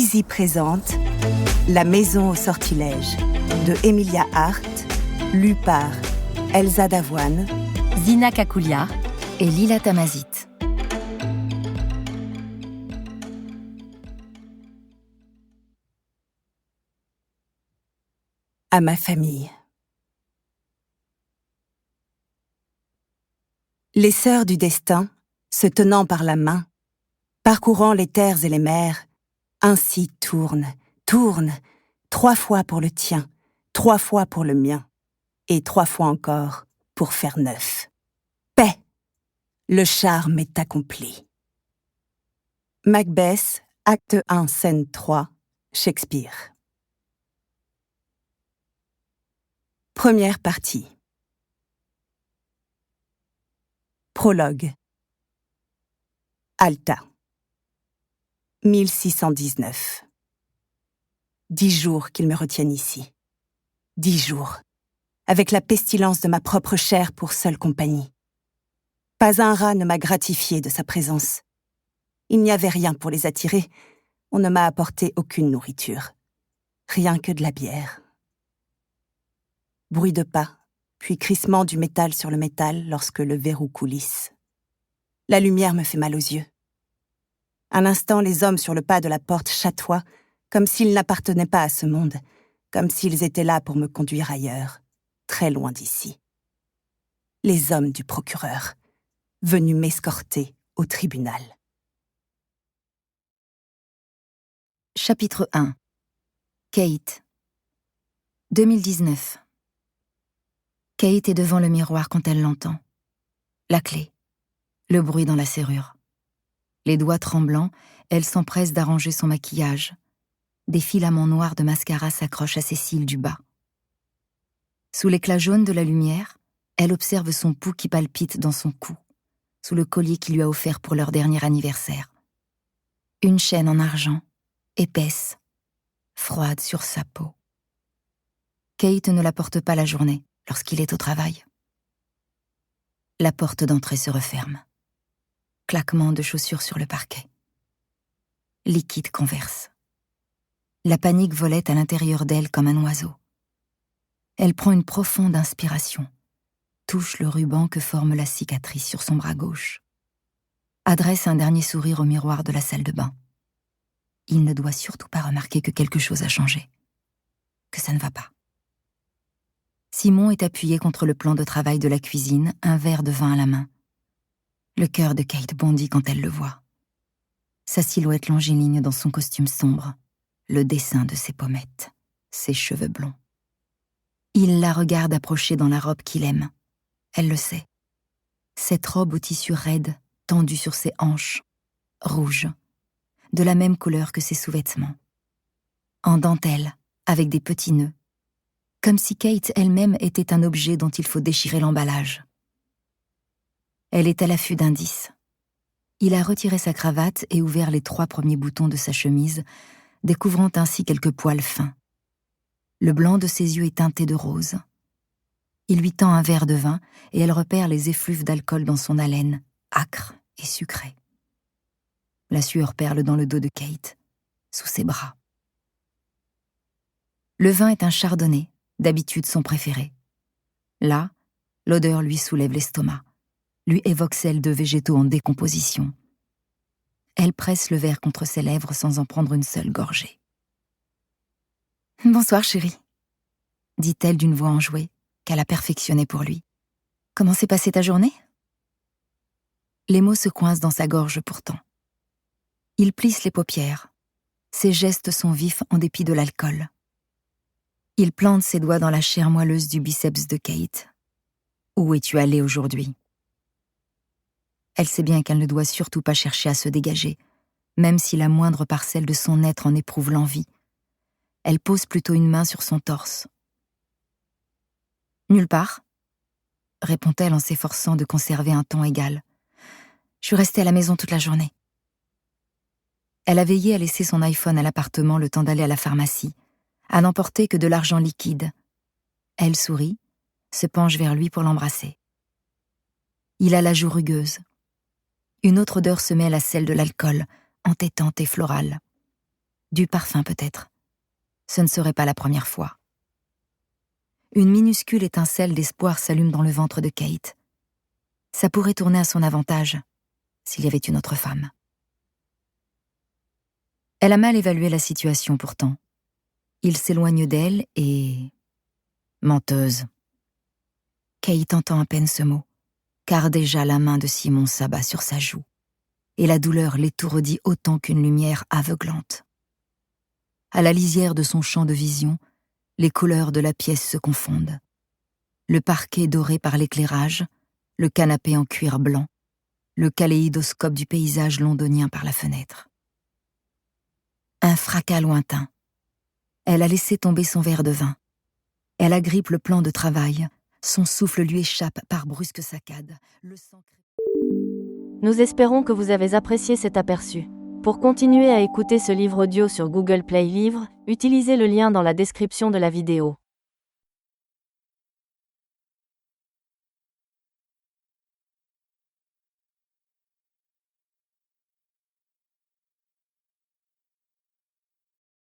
Easy présente La maison au sortilège de Emilia Hart, lu par Elsa Davoine, Zina Kakoulia et Lila Tamazit. À ma famille. Les sœurs du destin, se tenant par la main, parcourant les terres et les mers, ainsi tournent, 3 fois pour le tien, 3 fois pour le mien, et 3 fois encore pour faire 9. Paix! Le charme est accompli. Macbeth, acte 1, scène 3, Shakespeare. Première partie. Prologue. Alta. 1619. 10 jours qu'ils me retiennent ici. 10 jours, avec la pestilence de ma propre chair pour seule compagnie. Pas un rat ne m'a gratifié de sa présence. Il n'y avait rien pour les attirer, on ne m'a apporté aucune nourriture. Rien que de la bière. Bruit de pas, puis crissement du métal sur le métal lorsque le verrou coulisse. La lumière me fait mal aux yeux. Un instant, les hommes sur le pas de la porte chatoient, comme s'ils n'appartenaient pas à ce monde, comme s'ils étaient là pour me conduire ailleurs, très loin d'ici. Les hommes du procureur, venus m'escorter au tribunal. Chapitre 1. Kate. 2019. Kate est devant le miroir quand elle l'entend. La clé. Le bruit dans la serrure. Les doigts tremblants, elle s'empresse d'arranger son maquillage. Des filaments noirs de mascara s'accrochent à ses cils du bas. Sous l'éclat jaune de la lumière, elle observe son pouls qui palpite dans son cou, sous le collier qu'il lui a offert pour leur dernier anniversaire. Une chaîne en argent, épaisse, froide sur sa peau. Kate ne la porte pas la journée, lorsqu'il est au travail. La porte d'entrée se referme. Claquement de chaussures sur le parquet. Liquide converse. La panique volait à l'intérieur d'elle comme un oiseau. Elle prend une profonde inspiration, touche le ruban que forme la cicatrice sur son bras gauche, adresse un dernier sourire au miroir de la salle de bain. Il ne doit surtout pas remarquer que quelque chose a changé, que ça ne va pas. Simon est appuyé contre le plan de travail de la cuisine, un verre de vin à la main. Le cœur de Kate bondit quand elle le voit. Sa silhouette longiligne dans son costume sombre, le dessin de ses pommettes, ses cheveux blonds. Il la regarde approcher dans la robe qu'il aime. Elle le sait. Cette robe au tissu raide, tendue sur ses hanches, rouge, de la même couleur que ses sous-vêtements. En dentelle, avec des petits nœuds, comme si Kate elle-même était un objet dont il faut déchirer l'emballage. Elle est à l'affût d'indices. Il a retiré sa cravate et ouvert les 3 premiers boutons de sa chemise, découvrant ainsi quelques poils fins. Le blanc de ses yeux est teinté de rose. Il lui tend un verre de vin et elle repère les effluves d'alcool dans son haleine, âcre et sucrée. La sueur perle dans le dos de Kate, sous ses bras. Le vin est un chardonnay, d'habitude son préféré. Là, l'odeur lui soulève l'estomac, lui évoque celle de végétaux en décomposition. Elle presse le verre contre ses lèvres sans en prendre une seule gorgée. « Bonsoir, chérie », dit-elle d'une voix enjouée, qu'elle a perfectionnée pour lui. « Comment s'est passée ta journée ?» Les mots se coincent dans sa gorge pourtant. Il plisse les paupières. Ses gestes sont vifs en dépit de l'alcool. Il plante ses doigts dans la chair moelleuse du biceps de Kate. « Où es-tu allée aujourd'hui ?» Elle sait bien qu'elle ne doit surtout pas chercher à se dégager, même si la moindre parcelle de son être en éprouve l'envie. Elle pose plutôt une main sur son torse. « Nulle part », répond-elle en s'efforçant de conserver un ton égal. « Je suis restée à la maison toute la journée. » Elle a veillé à laisser son iPhone à l'appartement le temps d'aller à la pharmacie, à n'emporter que de l'argent liquide. Elle sourit, se penche vers lui pour l'embrasser. Il a la joue rugueuse. Une autre odeur se mêle à celle de l'alcool, entêtante et florale. Du parfum peut-être. Ce ne serait pas la première fois. Une minuscule étincelle d'espoir s'allume dans le ventre de Kate. Ça pourrait tourner à son avantage, s'il y avait une autre femme. Elle a mal évalué la situation pourtant. Il s'éloigne d'elle et... menteuse. Kate entend à peine ce mot, car déjà la main de Simon s'abat sur sa joue, et la douleur l'étourdit autant qu'une lumière aveuglante. À la lisière de son champ de vision, les couleurs de la pièce se confondent. Le parquet doré par l'éclairage, le canapé en cuir blanc, le kaléidoscope du paysage londonien par la fenêtre. Un fracas lointain. Elle a laissé tomber son verre de vin. Elle agrippe le plan de travail. Son souffle lui échappe par brusques saccades. Le sang... Nous espérons que vous avez apprécié cet aperçu. Pour continuer à écouter ce livre audio sur Google Play Livres, utilisez le lien dans la description de la vidéo.